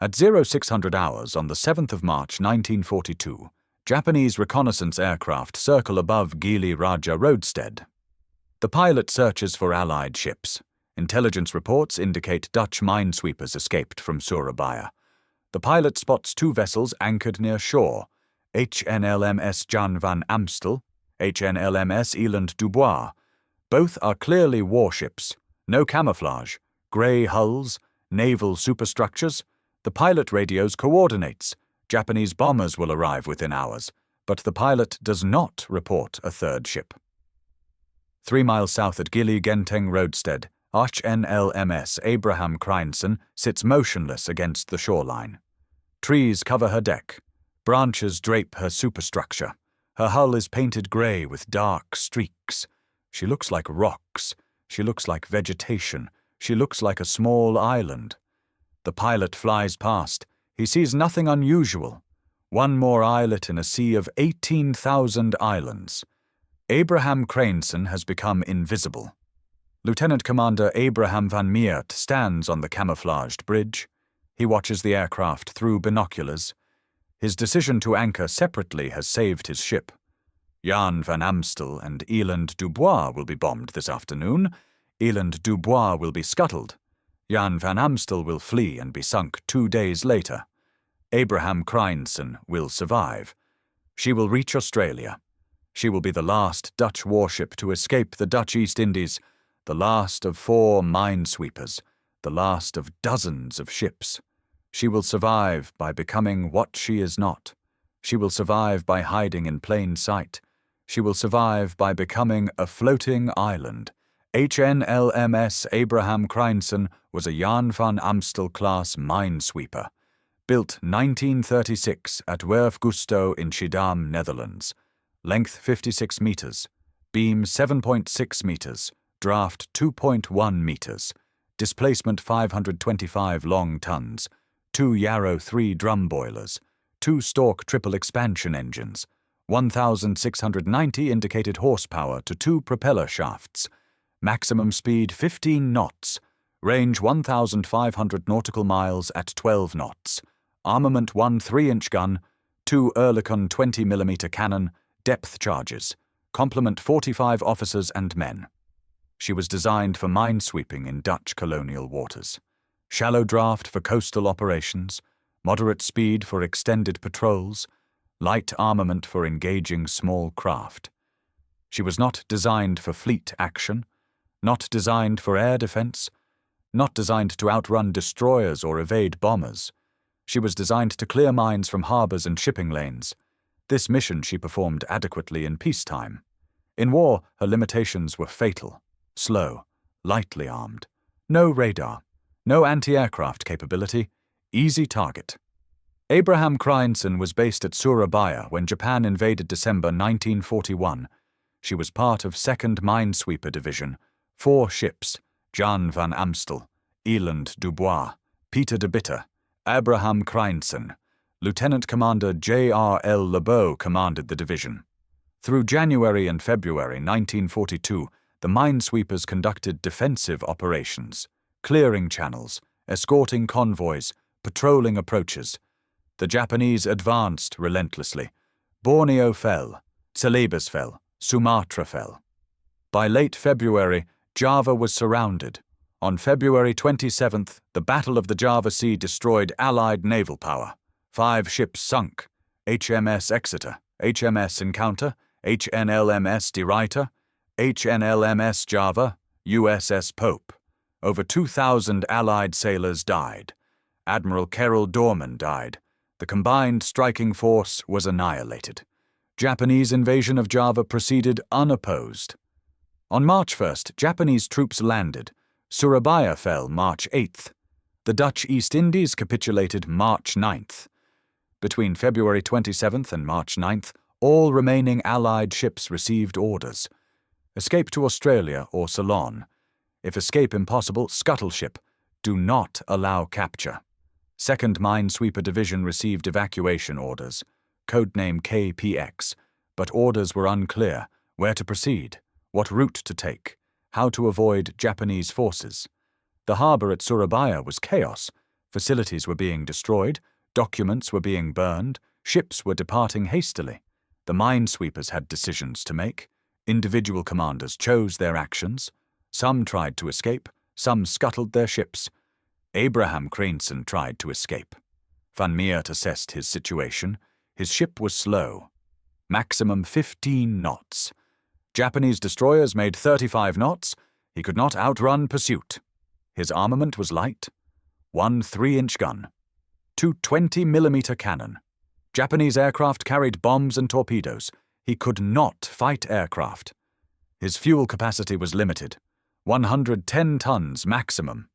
At 0600 hours on the 7th of March 1942, Japanese reconnaissance aircraft circle above Gili Raja roadstead. The pilot searches for Allied ships. Intelligence reports indicate Dutch minesweepers escaped from Surabaya. The pilot spots two vessels anchored near shore, HNLMS Jan van Amstel, HNLMS Eland Dubois. Both are clearly warships, no camouflage, grey hulls, naval superstructures. The pilot radios coordinates. Japanese bombers will arrive within hours, but the pilot does not report a third ship. 3 miles south at Gili Genteng roadstead, HNLMS Abraham Kreinsen sits motionless against the shoreline. Trees cover her deck. Branches drape her superstructure. Her hull is painted grey with dark streaks. She looks like rocks. She looks like vegetation. She looks like a small island. The pilot flies past. He sees nothing unusual. One more islet in a sea of 18,000 islands. Abraham Kreinsen has become invisible. Lieutenant Commander Abraham van Meert stands on the camouflaged bridge. He watches the aircraft through binoculars. His decision to anchor separately has saved his ship. Jan van Amstel and Eland Dubois will be bombed this afternoon. Eland Dubois will be scuttled. Jan van Amstel will flee and be sunk 2 days later. Abraham Kreinsen will survive. She will reach Australia. She will be the last Dutch warship to escape the Dutch East Indies, the last of 4 minesweepers, the last of dozens of ships. She will survive by becoming what she is not. She will survive by hiding in plain sight. She will survive by becoming a floating island. HNLMS Abraham Kreinsen was a Jan van Amstel-class minesweeper, built 1936 at Werf Gusto in Schiedam, Netherlands. Length 56 meters, beam 7.6 meters, draft 2.1 meters, displacement 525 long tons, 2 Yarrow 3 drum boilers, 2 Stork triple expansion engines, 1,690 indicated horsepower to 2 propeller shafts, maximum speed 15 knots, range 1,500 nautical miles at 12 knots, armament 1 3-inch gun, 2 Oerlikon 20mm cannon, depth charges, complement 45 officers and men. She was designed for minesweeping in Dutch colonial waters. Shallow draft for coastal operations, moderate speed for extended patrols, light armament for engaging small craft. She was not designed for fleet action, not designed for air defense, not designed to outrun destroyers or evade bombers. She was designed to clear mines from harbors and shipping lanes. This mission she performed adequately in peacetime. In war, her limitations were fatal, slow, lightly armed, no radar, no anti-aircraft capability, easy target. Abraham Kreinsen was based at Surabaya when Japan invaded December 1941. She was part of 2nd Minesweeper Division, 4 ships, Jan van Amstel, Eland Dubois, Peter de Bitter, Abraham Kreinsen. Lieutenant Commander J.R.L. Lebeau commanded the division. Through January and February 1942, the minesweepers conducted defensive operations, clearing channels, escorting convoys, patrolling approaches. The Japanese advanced relentlessly. Borneo fell, Celebes fell, Sumatra fell. By late February, Java was surrounded. On February 27th, the Battle of the Java Sea destroyed Allied naval power. 5 ships sunk: HMS Exeter, HMS Encounter, HNLMS De Ruyter, HNLMS Java, USS Pope. Over 2,000 Allied sailors died. Admiral Carroll Dorman died. The combined striking force was annihilated. Japanese invasion of Java proceeded unopposed. On March 1st, Japanese troops landed. Surabaya fell March 8th. The Dutch East Indies capitulated March 9th. Between February 27th and March 9th, all remaining Allied ships received orders. Escape to Australia or Ceylon. If escape impossible, scuttle ship. Do not allow capture. 2nd Minesweeper Division received evacuation orders, codename KPX, but orders were unclear: where to proceed, what route to take, how to avoid Japanese forces. The harbour at Surabaya was chaos. Facilities were being destroyed, documents were being burned, ships were departing hastily. The minesweepers had decisions to make. Individual commanders chose their actions. Some tried to escape, some scuttled their ships. Abraham Craneson tried to escape. Van Meert assessed his situation. His ship was slow. Maximum 15 knots. Japanese destroyers made 35 knots. He could not outrun pursuit. His armament was light. One 3-inch gun. Two 20mm cannon. Japanese aircraft carried bombs and torpedoes. He could not fight aircraft. His fuel capacity was limited. 110 tons maximum.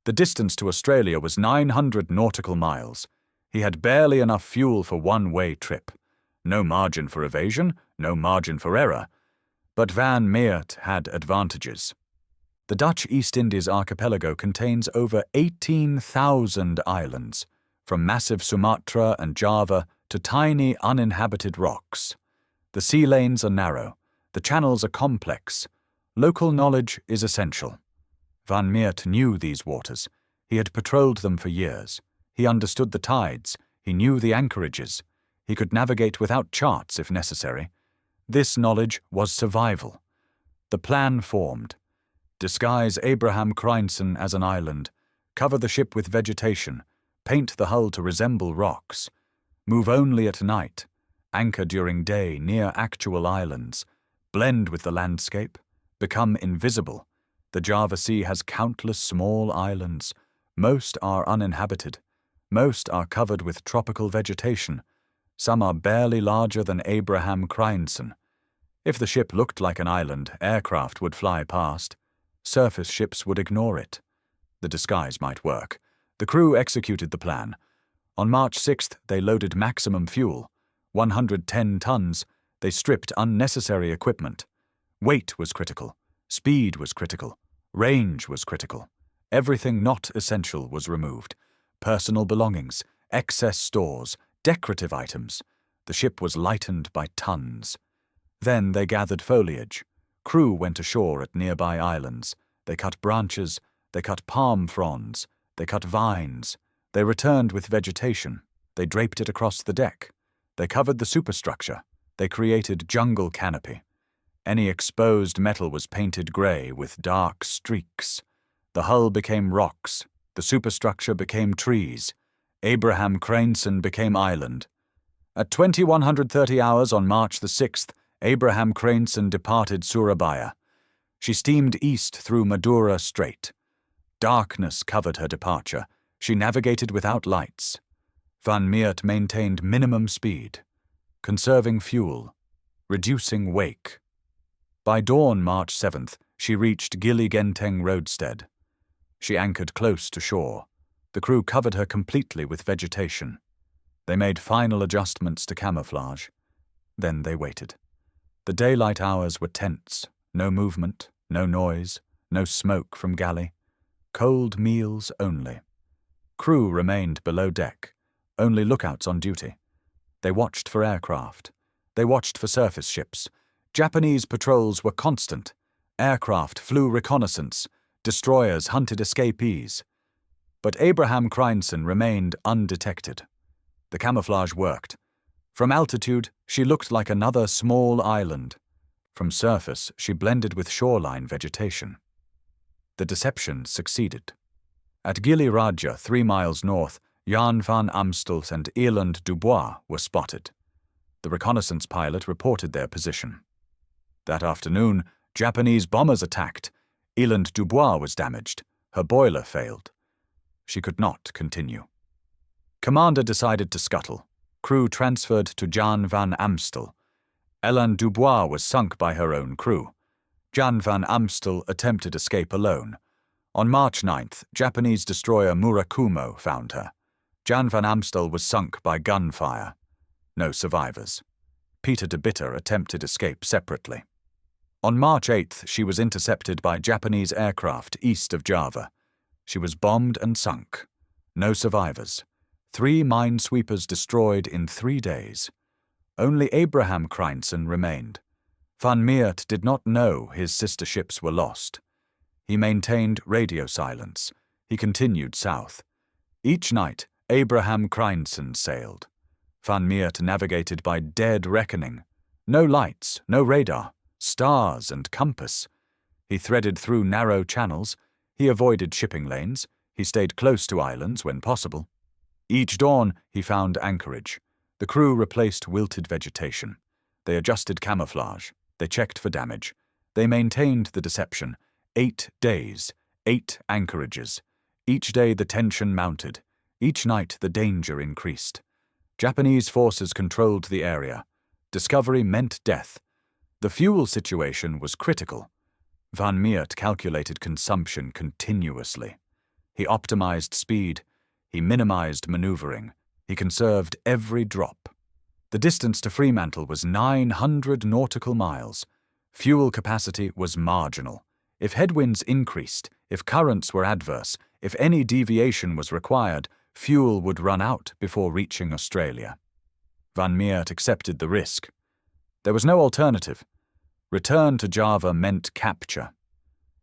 The distance to Australia was 900 nautical miles. He had barely enough fuel for one-way trip. No margin for evasion, no margin for error. But Van Meert had advantages. The Dutch East Indies archipelago contains over 18,000 islands, from massive Sumatra and Java to tiny uninhabited rocks. The sea lanes are narrow, the channels are complex. Local knowledge is essential. Van Meert knew these waters. He had patrolled them for years. He understood the tides. He knew the anchorages. He could navigate without charts if necessary. This knowledge was survival. The plan formed. Disguise Abraham Craneson as an island. Cover the ship with vegetation. Paint the hull to resemble rocks. Move only at night. Anchor during day near actual islands. Blend with the landscape. Become invisible. The Java Sea has countless small islands. Most are uninhabited. Most are covered with tropical vegetation. Some are barely larger than Abraham Craneson. If the ship looked like an island, aircraft would fly past. Surface ships would ignore it. The disguise might work. The crew executed the plan. On March 6th, they loaded maximum fuel. 110 tons. They stripped unnecessary equipment. Weight was critical. Speed was critical. Range was critical. Everything not essential was removed. Personal belongings, excess stores, decorative items. The ship was lightened by tons. Then they gathered foliage. Crew went ashore at nearby islands. They cut branches. They cut palm fronds. They cut vines. They returned with vegetation. They draped it across the deck. They covered the superstructure. They created jungle canopy. Any exposed metal was painted grey with dark streaks. The hull became rocks. The superstructure became trees. Abraham Craneson became island. At 2130 hours on March the 6th, Abraham Craneson departed Surabaya. She steamed east through Madura Strait. Darkness covered her departure. She navigated without lights. Van Meert maintained minimum speed, conserving fuel, reducing wake. By dawn March 7th, she reached Gili Genteng roadstead. She anchored close to shore. The crew covered her completely with vegetation. They made final adjustments to camouflage. Then they waited. The daylight hours were tense. No movement, no noise, no smoke from galley. Cold meals only. Crew remained below deck. Only lookouts on duty. They watched for aircraft. They watched for surface ships. Japanese patrols were constant. Aircraft flew reconnaissance. Destroyers hunted escapees. But Abraham Craneson remained undetected. The camouflage worked. From altitude, she looked like another small island. From surface, she blended with shoreline vegetation. The deception succeeded. At Gili Raja, 3 miles north, Jan van Amstel and Eland Dubois were spotted. The reconnaissance pilot reported their position. That afternoon, Japanese bombers attacked. Eland Dubois was damaged. Her boiler failed. She could not continue. Commander decided to scuttle. Crew transferred to Jan van Amstel. Eland Dubois was sunk by her own crew. Jan van Amstel attempted escape alone. On March 9th, Japanese destroyer Murakumo found her. Jan van Amstel was sunk by gunfire. No survivors. Peter de Bitter attempted escape separately. On March 8th, she was intercepted by Japanese aircraft east of Java. She was bombed and sunk. No survivors. 3 minesweepers destroyed in 3 days. Only Abraham Craneson remained. Van Meert did not know his sister ships were lost. He maintained radio silence. He continued south. Each night, Abraham Creinson sailed. Van Meert navigated by dead reckoning. No lights, no radar, stars and compass. He threaded through narrow channels. He avoided shipping lanes. He stayed close to islands when possible. Each dawn, he found anchorage. The crew replaced wilted vegetation. They adjusted camouflage. They checked for damage. They maintained the deception. 8 days, 8 anchorages. Each day the tension mounted. Each night the danger increased. Japanese forces controlled the area. Discovery meant death. The fuel situation was critical. Van Meert calculated consumption continuously. He optimized speed. He minimized maneuvering. He conserved every drop. The distance to Fremantle was 900 nautical miles. Fuel capacity was marginal. If headwinds increased, if currents were adverse, if any deviation was required, fuel would run out before reaching Australia. Van Meert accepted the risk. There was no alternative. Return to Java meant capture.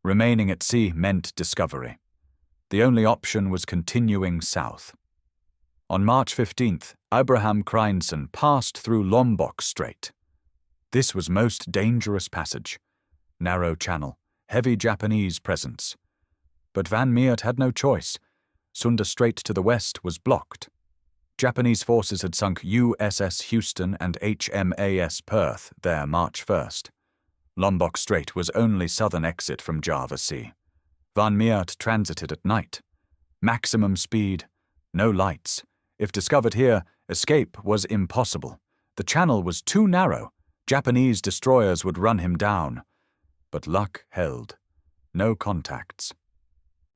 Remaining at sea meant discovery. The only option was continuing south. On March 15th, Abraham Creinson passed through Lombok Strait. This was most dangerous passage. Narrow channel, heavy Japanese presence. But Van Meert had no choice. Sunda Strait to the west was blocked. Japanese forces had sunk USS Houston and HMAS Perth there March 1st. Lombok Strait was only southern exit from Java Sea. Van Meert transited at night. Maximum speed, no lights. If discovered here, escape was impossible. The channel was too narrow. Japanese destroyers would run him down. But luck held. No contacts.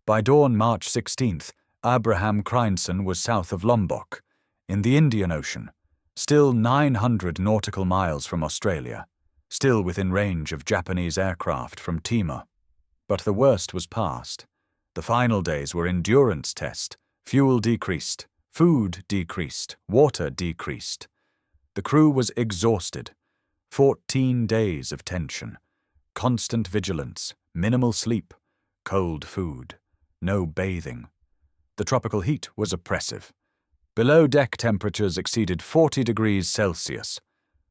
By dawn March 16th, Abraham Creinson was south of Lombok, in the Indian Ocean, still 900 nautical miles from Australia, still within range of Japanese aircraft from Timor. But the worst was past. The final days were endurance test. Fuel decreased, food decreased, water decreased. The crew was exhausted. 14 days of tension, constant vigilance, minimal sleep, cold food, no bathing. The tropical heat was oppressive. Below-deck temperatures exceeded 40 degrees Celsius.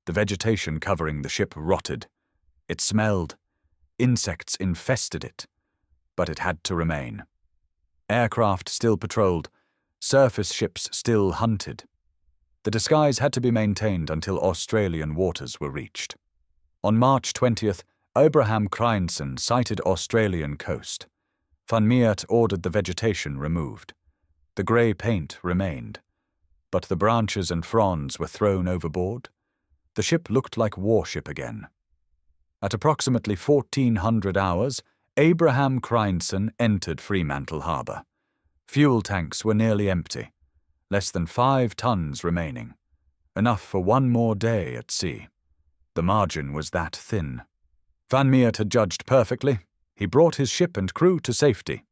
The vegetation covering the ship rotted. It smelled. Insects infested it. But it had to remain. Aircraft still patrolled. Surface ships still hunted. The disguise had to be maintained until Australian waters were reached. On March 20th, Abraham Creinson sighted Australian coast. Van Meert ordered the vegetation removed. The grey paint remained, but the branches and fronds were thrown overboard. The ship looked like Warship again. At approximately 1400 hours, Abraham Creinson entered Fremantle Harbour. Fuel tanks were nearly empty. Less than 5 tons remaining. Enough for one more day at sea. The margin was that thin. Van Meert had judged perfectly. He brought his ship and crew to safety.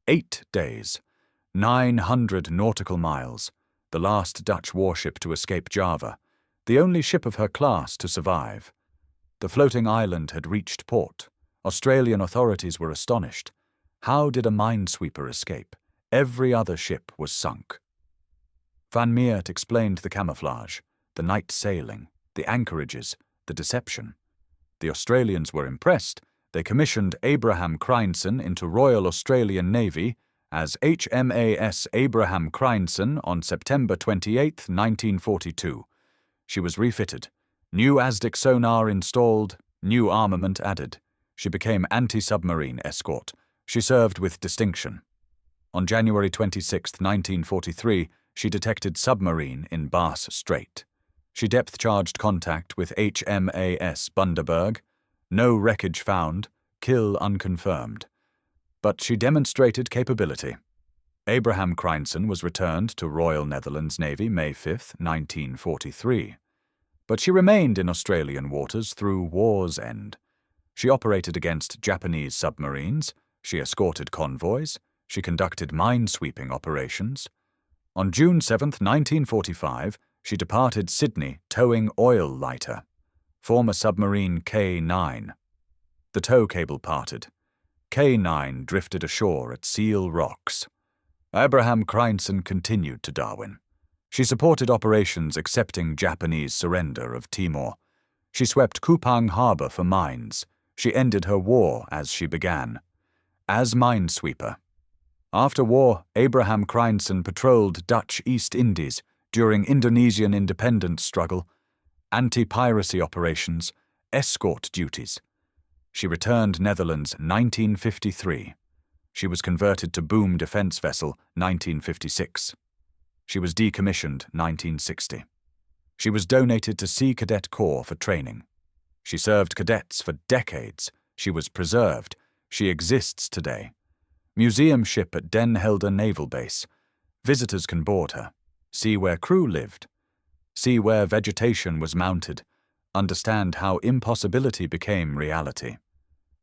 8 days. 900 nautical miles. The last Dutch warship to escape Java. The only ship of her class to survive. The floating island had reached port. Australian authorities were astonished. How did a minesweeper escape? Every other ship was sunk. Van Meert explained the camouflage, the night sailing, the anchorages, the deception. The Australians were impressed. They commissioned Abraham Creinson into Royal Australian Navy as HMAS Abraham Creinson on September 28, 1942. She was refitted. New ASDIC sonar installed, new armament added. She became anti-submarine escort. She served with distinction. On January 26, 1943, she detected submarine in Bass Strait. She depth-charged contact with HMAS Bundaberg. No wreckage found, kill unconfirmed. But she demonstrated capability. Abraham Creinson was returned to Royal Netherlands Navy May 5, 1943. But she remained in Australian waters through war's end. She operated against Japanese submarines. She escorted convoys. She conducted minesweeping operations. On June 7, 1945, she departed Sydney towing oil lighter, former submarine K9. The tow cable parted. K9 drifted ashore at Seal Rocks. Abraham Creinson continued to Darwin. She supported operations accepting Japanese surrender of Timor. She swept Kupang Harbor for mines. She ended her war as she began, as minesweeper. After war, Abraham Creinson patrolled Dutch East Indies during Indonesian independence struggle, anti-piracy operations, escort duties. She returned Netherlands 1953. She was converted to boom defense vessel 1956. She was decommissioned 1960. She was donated to Sea Cadet Corps for training. She served cadets for decades. She was preserved. She exists today. Museum ship at Den Helder Naval Base. Visitors can board her. See where crew lived. See where vegetation was mounted. Understand how impossibility became reality.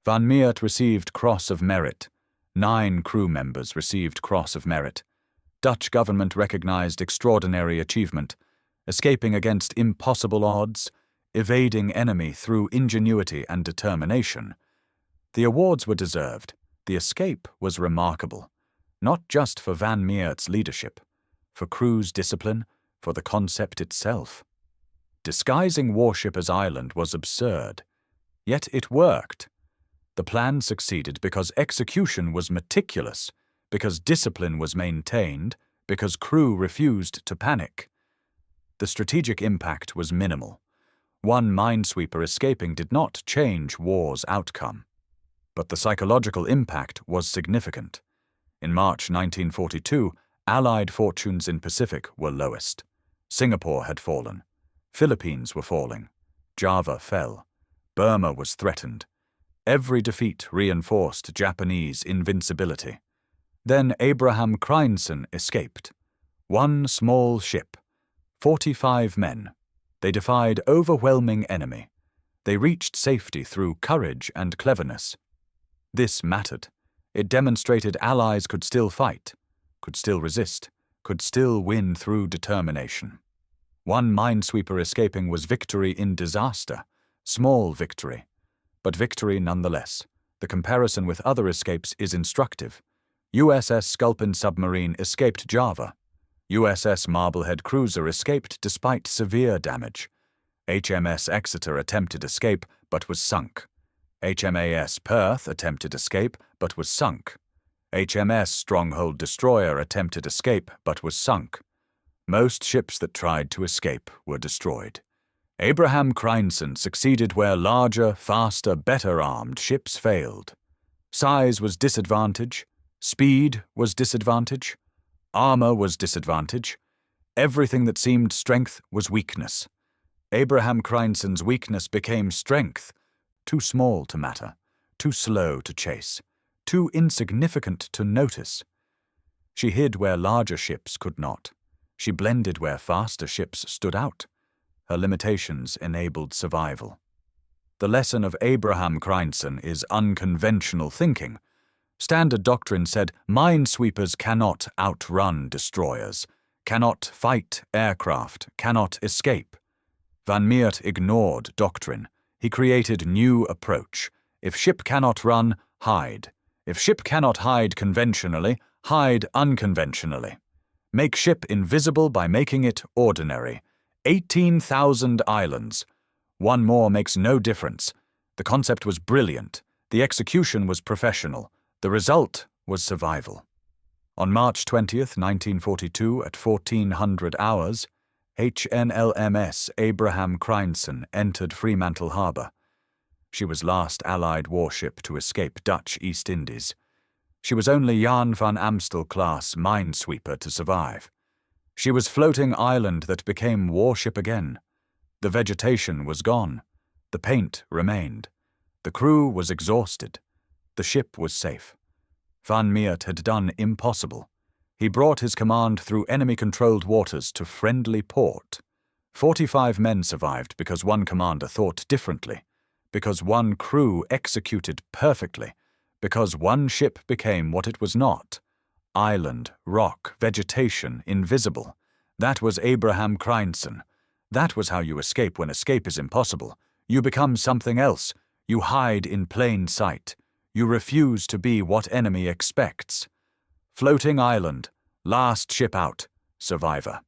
Van Meert received Cross of Merit. 9 crew members received Cross of Merit. Dutch government recognized extraordinary achievement, escaping against impossible odds, evading enemy through ingenuity and determination. The awards were deserved. The escape was remarkable, not just for Van Meert's leadership, for crew's discipline, for the concept itself. Disguising Warship as island was absurd, yet it worked. The plan succeeded because execution was meticulous, because discipline was maintained, because crew refused to panic. The strategic impact was minimal. One minesweeper escaping did not change war's outcome. But the psychological impact was significant. In March 1942, Allied fortunes in Pacific were lowest. Singapore had fallen. Philippines were falling. Java fell. Burma was threatened. Every defeat reinforced Japanese invincibility. Then Abraham Creinson escaped. One small ship. 45 men. They defied overwhelming enemy. They reached safety through courage and cleverness. This mattered. It demonstrated Allies could still fight, could still resist, could still win through determination. One minesweeper escaping was victory in disaster. Small victory, but victory nonetheless. The comparison with other escapes is instructive. USS Sculpin submarine escaped Java. USS Marblehead cruiser escaped despite severe damage. HMS Exeter attempted escape but was sunk. HMAS Perth attempted escape but was sunk. HMS Stronghold destroyer attempted escape but was sunk. Most ships that tried to escape were destroyed. Abraham Creinson succeeded where larger, faster, better-armed ships failed. Size was disadvantage. Speed was disadvantage. Armor was disadvantage. Everything that seemed strength was weakness. Abraham Creinson's weakness became strength. Too small to matter. Too slow to chase. Too insignificant to notice. She hid where larger ships could not. She blended where faster ships stood out. Her limitations enabled survival. The lesson of Abraham Creinson is unconventional thinking. Standard doctrine said minesweepers cannot outrun destroyers, cannot fight aircraft, cannot escape. Van Meert ignored doctrine. He created new approach. If ship cannot run, hide. If ship cannot hide conventionally, hide unconventionally. Make ship invisible by making it ordinary. 18,000 islands. One more makes no difference. The concept was brilliant. The execution was professional. The result was survival. On March 20th, 1942, at 1400 hours, HNLMS Abraham Creinson entered Fremantle Harbour. She was last Allied warship to escape Dutch East Indies. She was only Jan van Amstel-class minesweeper to survive. She was floating island that became warship again. The vegetation was gone. The paint remained. The crew was exhausted. The ship was safe. Van Meert had done impossible. He brought his command through enemy-controlled waters to friendly port. 45 men survived because one commander thought differently, because one crew executed perfectly, because one ship became what it was not. Island, rock, vegetation, invisible. That was Abraham Creinson. That was how you escape when escape is impossible. You become something else. You hide in plain sight. You refuse to be what enemy expects. Floating island, Last ship out. Survivor.